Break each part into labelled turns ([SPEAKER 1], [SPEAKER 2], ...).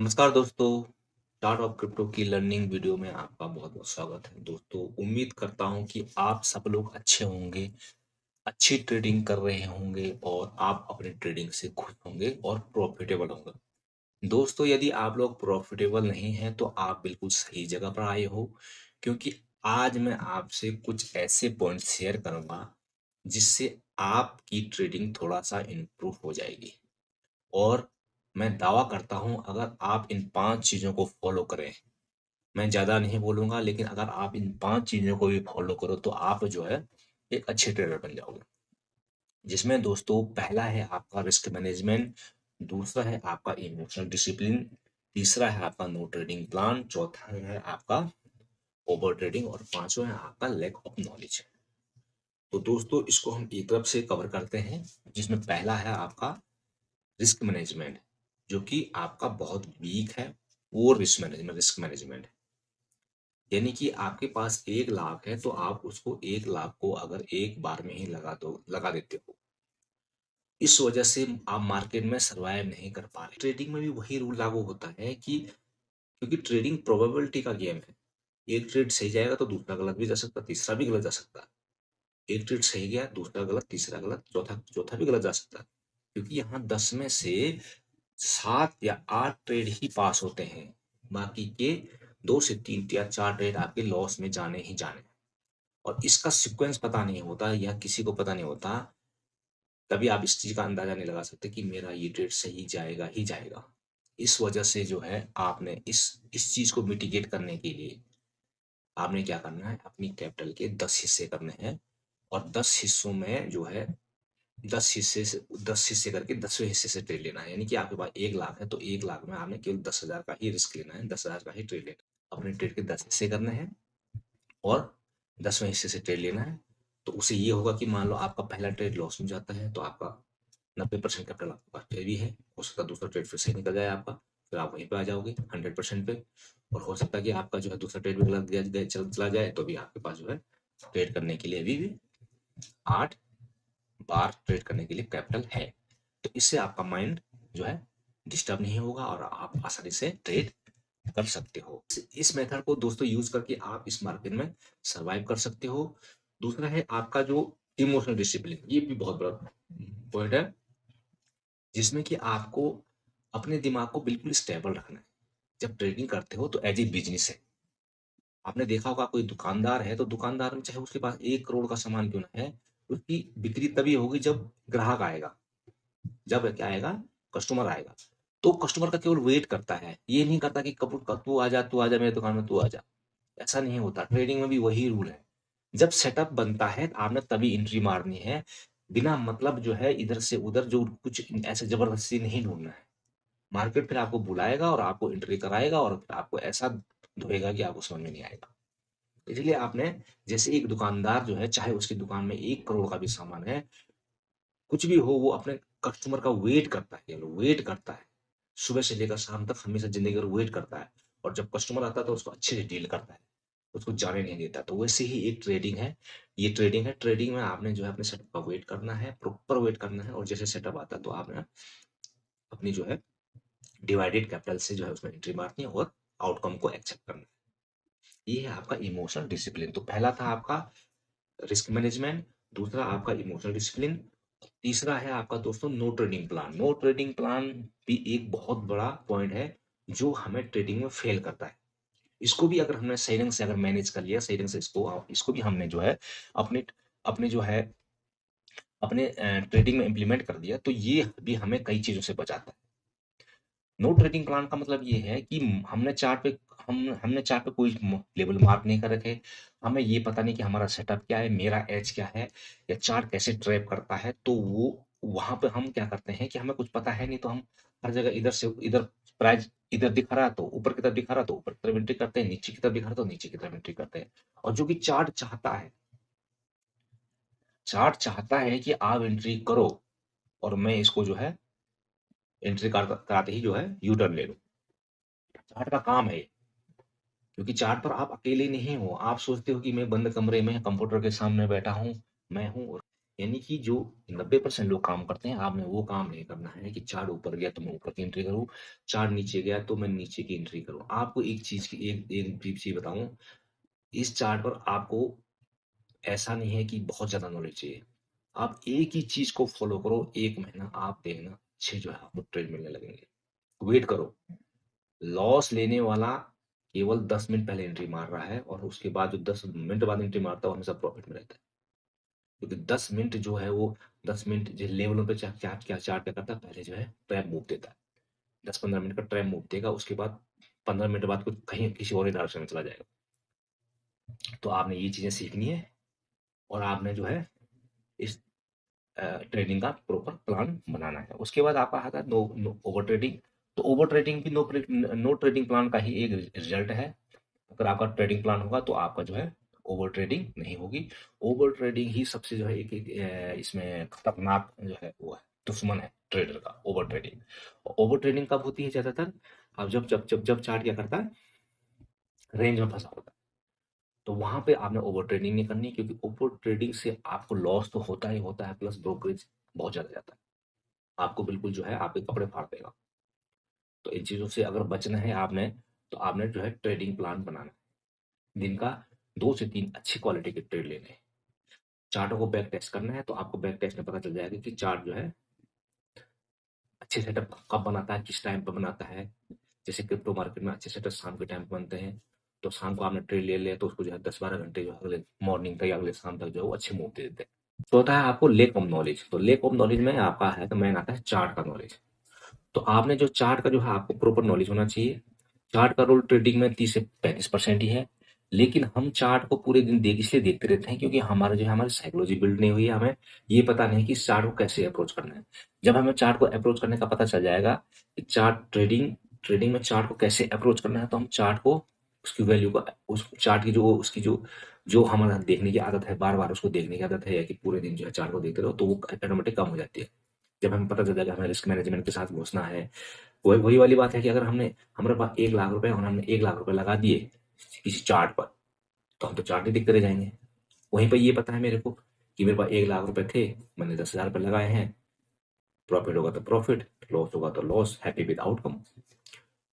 [SPEAKER 1] नमस्कार दोस्तों, start of crypto की लर्निंग वीडियो में आपका बहुत-बहुत स्वागत है। दोस्तों, उम्मीद करता हूँ कि आप सब लोग अच्छे होंगे, अच्छी ट्रेडिंग कर रहे होंगे और आप अपनी ट्रेडिंग से खुश होंगे और प्रॉफिटेबल होंगे। दोस्तों, यदि आप लोग प्रॉफिटेबल नहीं हैं, तो आप बिल्कुल सही जगह पर आए हो, क्योंकि आज मैं आपसे कुछ ऐसे पॉइंट शेयर करूँगा, जिससे आपकी ट्रेडिंग थोड़ा-सा इम्प्रूव हो जाएगी। और मैं दावा करता हूँ अगर आप इन 5 चीज़ों को फ़ॉलो करें, मैं ज़्यादा नहीं बोलूँगा लेकिन अगर आप इन 5 चीज़ों को भी फ़ॉलो करो तो आप जो है एक अच्छे ट्रेडर बन जाओगे। जिसमें दोस्तों पहला है आपका रिस्क मैनेजमेंट, दूसरा है आपका इमोशनल डिसिप्लिन, तीसरा है आपका नो ट्रेडिंग प्लान, चौथा है आपका ओवर ट्रेडिंग और पाँचवाँ है आपका लैक ऑफ नॉलेज। तो दोस्तों इसको हम एक तरफ से कवर करते हैं, जिसमें पहला है आपका रिस्क मैनेजमेंट, जो कि आपका बहुत वीक है। वो रिस्क मैनेजमेंट यानी कि आपके पास 1 लाख है तो आप उसको 1 लाख को अगर एक बार में ही लगा देते हो। इस वजह से आप मार्केट में सरवाइव नहीं कर पा रहे। ट्रेडिंग में भी वही रूल लागू होता है कि क्योंकि ट्रेडिंग प्रोबेबिलिटी का गेम है। एक ट्रेड सही जाएगा तो दूसरा गलत भी जा सकता है, तीसरा भी गलत जा सकता है। एक ट्रेड सही गया, दूसरा गलत, तीसरा गलत, चौथा चौथा भी गलत जा सकता है। क्योंकि यहाँ 10 में से 7 या 8 ट्रेड ही पास होते हैं। बाकी के 2 से 3 या 4 ट्रेड आपके लॉस में जाने ही जाने। और इसका सीक्वेंस पता नहीं होता या किसी को पता नहीं होता, तभी आप इस चीज़ का अंदाज़ा नहीं लगा सकते कि मेरा ये ट्रेड सही जाएगा ही जाएगा। इस वजह से जो है आपने इस चीज़ को मिटिगेट करने के लिए आपने क्या करना है, अपनी कैपिटल के 10 हिस्से करने हैं और 10 हिस्सों में जो है 10 हिस्से करके 10वें हिस्से से ट्रेड लेना है। यानी कि आपके पास 1 लाख है तो 1 लाख में आपने केवल 10,000 का ही रिस्क लेना है, 10,000 का ही ट्रेड लेना है। अपने ट्रेड के 10 हिस्से करने हैं और 10वें हिस्से से ट्रेड लेना है। तो उससे ये होगा कि मान लो आपका पहला ट्रेड लॉस में जाता है तो आपका 90% कैपिटल आपके पास फिर भी है। हो सकता है दूसरा ट्रेड फिर से निकल जाए आपका, फिर आप वहीं पे आ जाओगे 100% पे। और हो सकता है कि आपका जो है दूसरा ट्रेड भी गलत चला जाए तो भी आपके पास जो है ट्रेड करने के लिए अभी भी 8 बार ट्रेड करने के लिए कैपिटल है। तो इससे आपका माइंड जो है डिस्टर्ब नहीं होगा और आप आसानी से ट्रेड कर सकते हो। इस मेथड को दोस्तों यूज करके आप इस मार्केट में सरवाइव कर सकते हो। दूसरा है आपका जो इमोशनल डिसिप्लिन, ये भी बहुत बड़ा पॉइंट है, जिसमें कि आपको अपने दिमाग को बिल्कुल स्टेबल रखना है। जब ट्रेडिंग करते हो तो एज ए बिजनेस है। आपने देखा होगा कोई दुकानदार है तो दुकानदार में चाहे उसके पास 1 करोड़ का सामान क्यों ना है, उसकी बिक्री तभी होगी जब ग्राहक आएगा, जब क्या आएगा, कस्टमर आएगा। तो कस्टमर का केवल वेट करता है, ये नहीं करता कि कब तू आ जा मेरी दुकान में, तू आ जा। ऐसा नहीं होता, ट्रेडिंग में भी वही रूल है। जब सेटअप बनता है आपने तभी एंट्री मारनी है, बिना मतलब जो है इधर से उधर जो कुछ ऐसे जबरदस्ती नहीं ढूंढना है। मार्केट फिर आपको बुलाएगा और आपको एंट्री कराएगा और फिर आपको ऐसा धोएगा कि आपको समझ में नहीं आएगा। इसलिए आपने, जैसे एक दुकानदार जो है चाहे उसकी दुकान में 1 करोड़ का भी सामान है, कुछ भी हो वो अपने कस्टमर का वेट करता है, केवल वेट करता है। सुबह से लेकर शाम तक हमेशा ज़िंदगी भर वेट करता है और जब कस्टमर आता है तो उसको अच्छे से डील करता है, उसको जाने नहीं देता। तो वैसे ही एक ट्रेडिंग है, ये ट्रेडिंग है। ट्रेडिंग में आपने जो है अपने सेटअप का वेट करना है, प्रॉपर वेट करना है और जैसे सेटअप आता है तो आपने अपनी जो है डिवाइडेड कैपिटल से जो है उसमें एंट्री मारनी है और आउटकम को एक्सेप्ट करना है। ये है आपका इमोशनल डिसिप्लिन। तो पहला था आपका रिस्क मैनेजमेंट, दूसरा आपका इमोशनल डिसिप्लिन, तीसरा है आपका दोस्तों no trading plan. No trading plan भी एक बहुत बड़ा पॉइंट है जो हमें ट्रेडिंग में फेल करता है। इसको भी अगर हमने सही ढंग से अगर मैनेज कर लिया, सही ढंग से इसको इसको भी हमने जो है अपने अपने जो है अपने ट्रेडिंग में इम्प्लीमेंट कर दिया तो ये भी हमें कई चीज़ों से बचाता है। नो ट्रेडिंग प्लान का मतलब ये है कि हमने चार्ट पे कोई लेवल मार्क नहीं कर रखे। हमें ये पता नहीं कि हमारा सेटअप क्या है, मेरा एज क्या है या चार्ट कैसे ट्रैप करता है। तो वो वहां पे हम क्या करते हैं कि हमें कुछ पता है नहीं तो हम हर जगह इधर से इधर प्राइस इधर दिखा रहा तो ऊपर की तरफ दिखा रहा तो ऊपर की तरफ एंट्री करते हैं, नीचे की तरफ दिखा रहा तो नीचे की तरफ एंट्री करते हैं। और जो कि चार्ट चाहता है कि आप एंट्री करो और मैं इसको जो है एंट्री कराते ही जो है यू टर्न ले लो। चार्ट का काम है ये। क्योंकि चार्ट पर आप अकेले नहीं हो। आप सोचते हो कि मैं बंद कमरे में कंप्यूटर के सामने बैठा हूँ, मैं हूँ यानी कि जो 90% लोग काम करते हैं, आपने वो काम नहीं करना है कि चार्ट ऊपर गया तो मैं ऊपर की एंट्री करूँ, चार्ट नीचे गया तो मैं नीचे की एंट्री करूँ। आपको एक चीज़ की एक एक चीज़ बताऊँ, इस चार्ट पर आपको ऐसा नहीं है कि बहुत ज़्यादा नॉलेज चाहिए। आप एक ही चीज़ को फ़ॉलो करो, 1 महीना आप देखना अच्छे जो है आपको ट्रेड मिलने लगेंगे। वेट करो, लॉस लेने वाला केवल 10 मिनट पहले एंट्री मार रहा है और उसके बाद जो 10 मिनट बाद एंट्री मारता है वो हमेशा प्रॉफ़िट में रहता है। क्योंकि 10 मिनट जो है वो 10 मिनट जो लेवलों पे चार्ट क्या करता है, पहले जो है ट्रैप मूव देता है। 10-15 मिनट का ट्रैप मूव देगा, उसके बाद 15 मिनट बाद कुछ कहीं किसी और ही डायरेक्शन में चला जाएगा। तो आपने ये चीज़ें सीखनी है और आपने जो है इस ट्रेडिंग का प्रॉपर प्लान बनाना है। उसके बाद आपका आता है नो ओवर ट्रेडिंग। तो ओवर ट्रेडिंग भी नो ट्रेडिंग प्लान का ही एक रिजल्ट है। अगर आपका ट्रेडिंग प्लान होगा तो आपका जो है ओवर ट्रेडिंग नहीं होगी। ओवर ट्रेडिंग ही सबसे जो है इसमें खतरनाक जो है वो है, दुश्मन है ट्रेडर का, ओवर ट्रेडिंग। ओवर ट्रेडिंग कब होती है ज्यादातर? अब जब चार्ट क्या करता है, रेंज में फंसा होता है, तो वहां पे आपने ओवर ट्रेडिंग नहीं करनी, क्योंकि ओवर ट्रेडिंग से आपको लॉस तो होता ही होता है, प्लस ब्रोकरेज बहुत ज्यादा जाता है। आपको बिल्कुल जो है आपके कपड़े फाड़ देगा। तो इन चीजों से अगर बचना है आपने, तो आपने जो है ट्रेडिंग प्लान बनाना है। दिन का 2 से 3 अच्छी क्वालिटी के ट्रेड लेने हैं। चार्टों को बैक टेस्ट करना है, तो आपको बैक टेस्ट में पता चल जाएगा कि चार्ट जो है अच्छे सेटअप कब बनाता है, किस टाइम पर बनाता है। जैसे क्रिप्टो मार्केट में अच्छे सेटअप शाम के टाइम पे बनते हैं, तो शाम को आपने ट्रेड ले लिया तो उसको जो है 10-12 घंटे जो है अगले मॉर्निंग तक या अगले शाम तक जो है वो अच्छे मूव दे देते हैं। तो होता है आपको लेक ऑफ नॉलेज। तो लेक ऑफ नॉलेज में आपका है तो मैन आता है चार्ट का नॉलेज। तो आपने जो चार्ट का जो है आपको प्रॉपर नॉलेज होना चाहिए। चार्ट का रोल ट्रेडिंग में 30 से 35% ही है। लेकिन हम चार्ट को पूरे दिन इसलिए देखते रहते हैं क्योंकि हमारा जो है हमारी साइकोलॉजी बिल्ड नहीं हुई है। हमें ये पता नहीं कि इस चार्ट को कैसे अप्रोच करना है। जब हमें चार्ट को अप्रोच करने का पता चल जाएगा कि चार्ट ट्रेडिंग ट्रेडिंग में चार्ट को कैसे अप्रोच करना है, तो हम चार्ट को उसकी वैल्यू का उस चार्ट की जो उसकी जो जो हमारा देखने की आदत है, बार बार उसको देखने की आदत है, या कि पूरे दिन जो है चार्ट को देखते रहो, तो वो ऑटोमेटिक कम हो जाती है। जब हमें पता चल जाएगा हमें रिस्क मैनेजमेंट के साथ घुसना है। वही वही वाली बात है कि अगर हमारे पास 1 लाख रुपए और हमने 1 लाख रुपए लगा दिए किसी चार्ट पर, तो हम तो चार्ट ही देखते रह जाएंगे। वहीं पर ये पता है मेरे को कि मेरे पास 1 लाख रुपए थे, मैंने 10,000 रुपए लगाए हैं। प्रॉफिट होगा तो प्रॉफिट, लॉस होगा तो लॉस, हैप्पी विद आउटकम।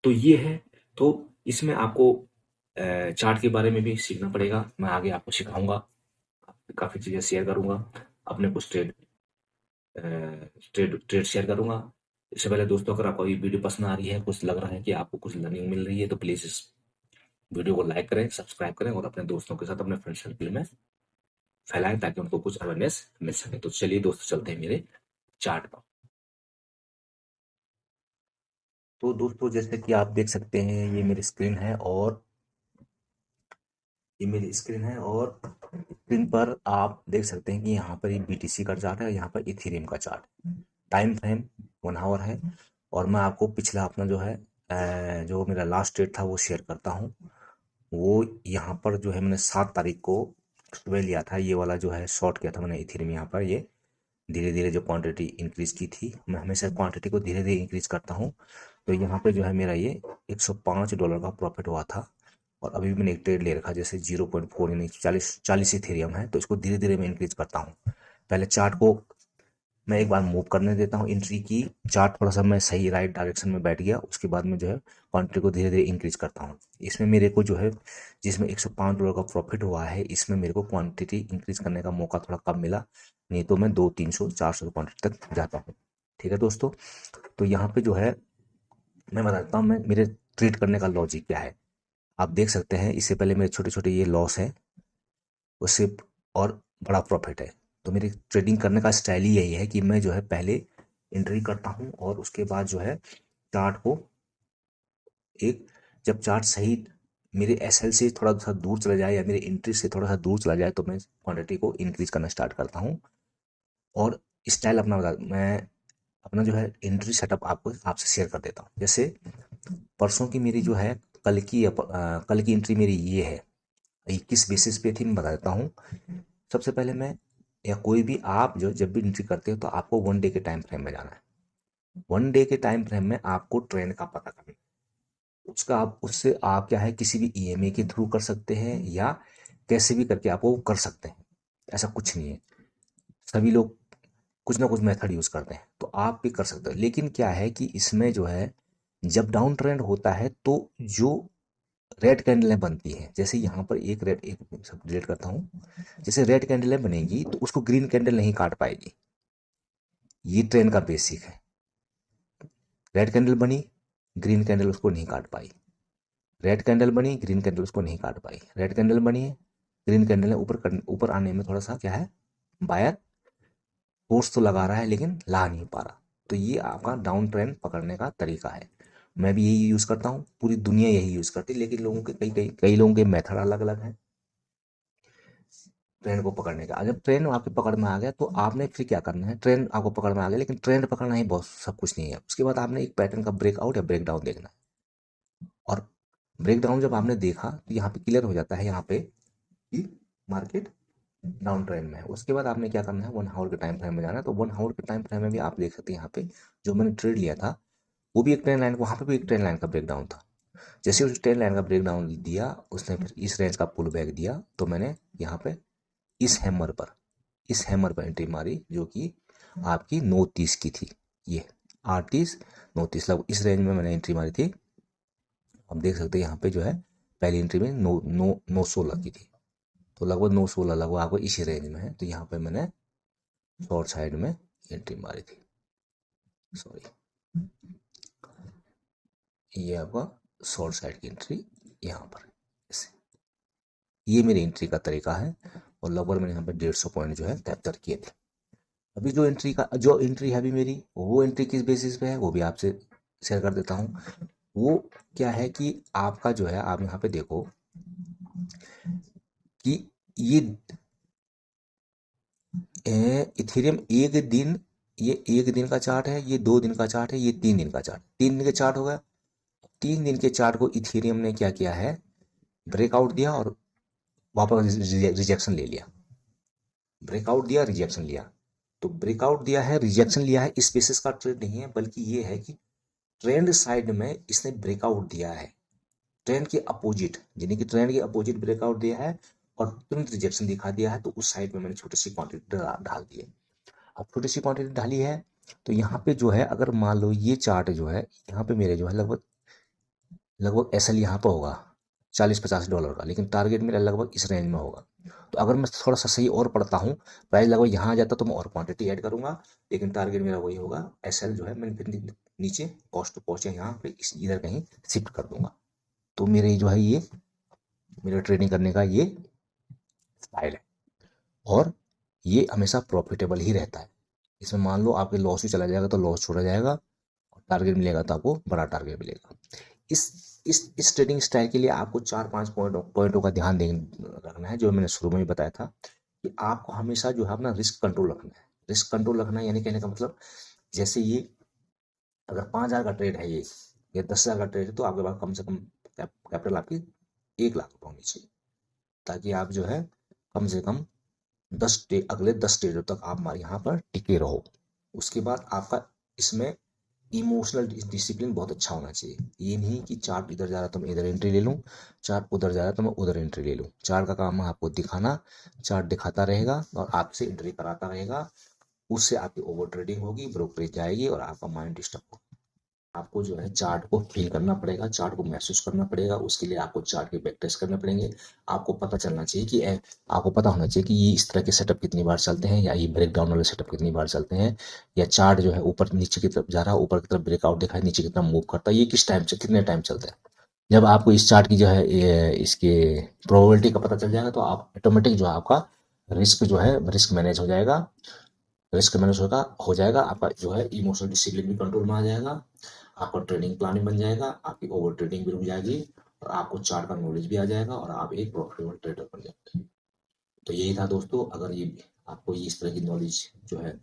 [SPEAKER 1] तो ये है। तो इसमें आपको चार्ट के बारे में भी सीखना पड़ेगा। मैं आगे आपको सिखाऊंगा, काफी चीजें शेयर करूंगा, अपने कुछ ट्रेड ट्रेड शेयर करूंगा। इससे पहले दोस्तों, अगर आपको ये वीडियो पसंद आ रही है, कुछ लग रहा है कि आपको कुछ लर्निंग मिल रही है, तो प्लीज इस वीडियो को लाइक करें, सब्सक्राइब करें और अपने दोस्तों के साथ, अपने फ्रेंड सर्कल में फैलाएं ताकि उनको कुछ अवेयरनेस मिल सके। तो चलिए दोस्तों, चलते हैं मेरे चार्ट पर। तो दोस्तों, जैसे कि आप देख सकते हैं, ये मेरी स्क्रीन है और स्क्रीन पर आप देख सकते हैं कि यहाँ पर ये बीटीसी का चार्ट है, यहाँ पर इथेरियम का चार्ट है। टाइम फ्रेम 1 आवर है। और मैं आपको पिछला अपना जो है जो मेरा लास्ट डेट था वो शेयर करता हूँ। वो यहाँ पर जो है मैंने 7 तारीख को सुबह लिया था। ये वाला जो है शॉर्ट किया था मैंने इथेरियम। यहाँ पर ये धीरे धीरे जो क्वांटिटी इंक्रीज की थी, मैं हमेशा क्वांटिटी को धीरे धीरे इंक्रीज करता हूँ। तो यहाँ पे जो है मेरा ये $105 का प्रॉफिट हुआ था। और अभी भी मैंने एक ट्रेड ले रखा, जैसे 0.4 यानी 40 इथेरियम है, तो इसको धीरे धीरे मैं इंक्रीज करता हूँ। पहले चार्ट को मैं एक बार मूव करने देता हूँ एंट्री की। चार्ट थोड़ा सा मैं सही राइट डायरेक्शन में बैठ गया, उसके बाद में जो है क्वांटिटी को धीरे धीरे इंक्रीज करता हूँ। इसमें मेरे को जो है, जिसमें $105 का प्रॉफिट हुआ है, इसमें मेरे को क्वांटिटी इंक्रीज करने का मौका थोड़ा कम मिला। नहीं तो मैं 200-300-400 क्वांटिटी तक जाता हूँ। ठीक है दोस्तों। तो यहाँ पे जो है मैं बताता हूँ मैं मेरे ट्रेड करने का लॉजिक क्या है। आप देख सकते हैं, इससे पहले मेरे छोटे छोटे ये लॉस है, उससे और बड़ा प्रॉफिट है। तो मेरी ट्रेडिंग करने का स्टाइल ही यही है कि मैं जो है पहले एंट्री करता हूँ और उसके बाद जो है चार्ट को एक, जब चार्ट सही मेरे एसएल से थोड़ा सा दूर चला जाए या मेरे एंट्री से थोड़ा सा दूर चला जाए, तो मैं क्वांटिटी को इंक्रीज करना स्टार्ट करता हूँ। और स्टाइल मैं अपना जो है एंट्री सेटअप आपको आपसे शेयर कर देता हूँ। जैसे परसों की मेरी जो है कल की एंट्री मेरी ये है, ये किस बेसिस पे थी मैं बता देता हूँ। सबसे पहले मैं, या कोई भी आप जो जब भी एंट्री करते हो तो आपको 1 डे के टाइम फ्रेम में जाना है। 1 डे के टाइम फ्रेम में आपको ट्रेंड का पता करना है। उसका आप उससे आप क्या है, किसी भी ईएमए के थ्रू कर सकते हैं या कैसे भी करके आप वो कर सकते हैं। ऐसा कुछ नहीं है। सभी लोग कुछ ना कुछ मेथड यूज़ करते हैं, तो आप भी कर सकते हो। लेकिन क्या है कि इसमें जो है, जब डाउन ट्रेंड होता है तो जो रेड कैंडलें बनती हैं, जैसे यहाँ पर एक सब डिलीट करता हूँ, जैसे रेड कैंडलें बनेगी तो उसको ग्रीन कैंडल नहीं काट पाएगी। ये ट्रेंड का बेसिक है। रेड कैंडल बनी, ग्रीन कैंडल उसको नहीं काट पाई। रेड कैंडल बनी, ग्रीन कैंडल उसको नहीं काट पाई। रेड कैंडल बनी है, ग्रीन कैंडल ने ऊपर आने में थोड़ा सा क्या है, बायर फोर्स तो लगा रहा है लेकिन ला नहीं पा रहा। तो ये आपका डाउन ट्रेंड पकड़ने का तरीका है। मैं भी यही यूज़ करता हूँ, पूरी दुनिया यही यूज़ करती है, लेकिन लोगों के कई लोगों के मेथड अलग अलग हैं ट्रेंड को पकड़ने का। जब ट्रेंड आपके पकड़ में आ गया तो आपने फिर क्या करना है, ट्रेंड आपको पकड़ में आ गया, लेकिन ट्रेंड पकड़ना ही बहुत सब कुछ नहीं है। उसके बाद आपने एक पैटर्न का ब्रेकआउट या ब्रेकडाउन देखना है। और ब्रेकडाउन जब आपने देखा तो यहाँ पे क्लियर हो जाता है यहाँ पे कि मार्केट डाउन ट्रेंड में है। उसके बाद आपने क्या करना है, 1 आवर के टाइम फ्रेम में जाना है। तो 1 आवर के टाइम फ्रेम में भी आप देख सकते हैं यहाँ पे जो मैंने ट्रेड लिया था वो भी एक ट्रेंड लाइन, वहाँ पे भी एक ट्रेंड लाइन का ब्रेकडाउन था। जैसे उस ट्रेंड लाइन का ब्रेकडाउन दिया उसने, फिर इस रेंज का पुल बैक दिया, तो मैंने यहाँ पे इस हैमर पर एंट्री मारी, जो कि आपकी 9:30 की थी। ये 8:30 9:30 लगभग इस रेंज में मैंने एंट्री मारी थी। आप देख सकते हैं यहाँ पे जो है पहली एंट्री में 9:16 की थी, तो लगभग 9:16 लगभग आपको इसी रेंज में है। तो यहाँ पे मैंने शॉर्ट साइड में एंट्री मारी थी। सॉरी, ये आपका शॉर्ट साइड की एंट्री यहाँ पर ऐसे। ये मेरी एंट्री का तरीका है, और लगभग मैंने यहाँ पे 150 पॉइंट जो है कैप्चर किए थे। अभी जो एंट्री है अभी मेरी, वो एंट्री किस बेसिस पे है वो भी आपसे शेयर कर देता हूँ। वो क्या है कि आपका जो है, आप यहाँ पे देखो कि ये इथेरियम ये 1 दिन का चार्ट है, ये 2 दिन का चार्ट है, ये 3 दिन का चार्ट, 3 दिन के चार्ट हो गया। 3 दिन के चार्ट को इथेरियम ने क्या किया है, ब्रेकआउट दिया और वापस रिजेक्शन ले लिया। ब्रेकआउट दिया, रिजेक्शन लिया। तो ब्रेकआउट दिया है, रिजेक्शन लिया है, इस बेसिस का ट्रेड नहीं है, बल्कि ये है कि ट्रेंड साइड में इसने ब्रेकआउट दिया है, ट्रेंड के अपोजिट, यानी कि ट्रेंड के अपोजिट ब्रेकआउट दिया है और तुरंत रिजेक्शन दिखा दिया है। तो उस साइड में मैंने छोटी सी क्वांटिटी डाल दी है। अब छोटी सी क्वांटिटी डाली है तो यहाँ पे जो है, अगर मान लो ये चार्ट जो है यहाँ पे मेरे जो है लगभग लगभग एस एल यहाँ पर होगा $40-50 का, लेकिन टारगेट मेरा लगभग इस रेंज में होगा। तो अगर मैं थोड़ा सा सही और पढ़ता हूँ, प्राइस लगभग यहाँ आ जाता तो मैं और क्वांटिटी ऐड करूंगा, लेकिन टारगेट मेरा वही होगा। एस एल जो है मैंने फिर नीचे कॉस्ट टू कॉस्ट यहाँ पे इधर कहीं शिफ्ट कर दूंगा। तो मेरे जो है ये मेरा ट्रेडिंग करने का ये स्टाइल है, और ये हमेशा प्रॉफिटेबल ही रहता है। इसमें मान लो आपके लॉस भी चला जाएगा तो लॉस छोड़ा जाएगा, और टारगेट मिलेगा तो आपको बड़ा टारगेट मिलेगा। इस ट्रेडिंग स्टाइल के लिए आपको 4-5 पॉइंटों का ध्यान रखना है, जो मैंने शुरू में भी बताया था कि आपको हमेशा जो है अपना रिस्क कंट्रोल रखना है। रिस्क कंट्रोल रखना है यानी कहने का मतलब, जैसे ये अगर 5,000 का ट्रेड है, ये 10,000 का ट्रेड है, तो आपके पास कम से कम कैपिटल आपकी 1 लाख होनी चाहिए, ताकि आप जो है कम से कम अगले 10 ट्रेडर तक आप यहाँ पर टिके रहो। उसके बाद आपका इसमें इमोशनल डिसिप्लिन बहुत अच्छा होना चाहिए। ये नहीं कि चार्ट इधर जा रहा तो मैं इधर एंट्री ले लूँ, चार्ट उधर जा रहा तो मैं उधर एंट्री ले लूँ। चार्ट का काम है आपको दिखाना, चार्ट दिखाता रहेगा और आपसे एंट्री कराता रहेगा। उससे आपकी ओवर ट्रेडिंग होगी, ब्रोकरेज जाएगी और आपका माइंड डिस्टर्ब होगा। आपको जो है चार्ट को फील करना पड़ेगा, चार्ट को महसूस करना पड़ेगा। उसके लिए आपको चार्ट के बैक टेस्ट करने पड़ेंगे। आपको पता चलना चाहिए कि आपको पता होना चाहिए कि ये इस तरह के सेटअप कितनी बार चलते हैं, या ये ब्रेक डाउन वाले सेटअप कितनी बार चलते हैं, या चार्ट जो है ऊपर नीचे की तरफ जा रहा है, ऊपर की तरफ ब्रेकआउट दिखा है, नीचे की तरफ मूव करता है, ये किस टाइम से कितने टाइम चलता है। जब आपको इस चार्ट की जो है इसके प्रोबेबिलिटी का पता चल जाएगा, तो आप ऑटोमेटिक जो है आपका रिस्क मैनेज हो जाएगा। रिस्क मैनेज हो जाएगा, आपका जो है इमोशनल डिसिप्लिन भी कंट्रोल में आ जाएगा, आपका ट्रेडिंग प्लानिंग बन जाएगा, आपकी ओवर ट्रेडिंग भी रुक जाएगी, और आपको चार्ट का नॉलेज भी आ जाएगा, और आप एक प्रॉफिटेबल ट्रेडर बन जाएंगे। तो यही था दोस्तों। अगर ये आपको ये इस तरह की नॉलेज जो है,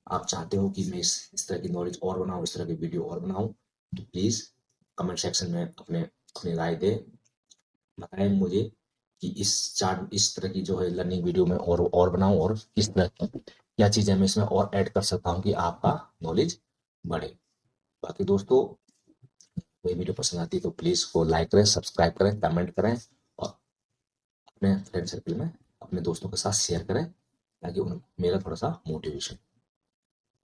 [SPEAKER 1] आप चाहते हो कि मैं इस तरह की नॉलेज और बनाऊँ, इस तरह की वीडियो और बनाऊँ, तो प्लीज़ कमेंट सेक्शन में अपनी राय दें। बताएं मुझे कि इस तरह की जो है लर्निंग वीडियो में और बनाऊं, और किस तरह की क्या चीज़ें मैं इसमें और ऐड कर सकता हूं कि आपका नॉलेज बढ़े। बाकी दोस्तों, कोई वीडियो पसंद आती है तो प्लीज़ को लाइक करें, सब्सक्राइब करें, कमेंट करें, और अपने फ्रेंड सर्कल में अपने दोस्तों के साथ शेयर करें। ताकि मेरा थोड़ा सा मोटिवेशन।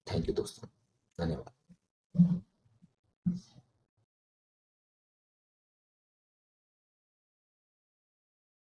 [SPEAKER 1] थैंक यू दोस्तों, धन्यवाद।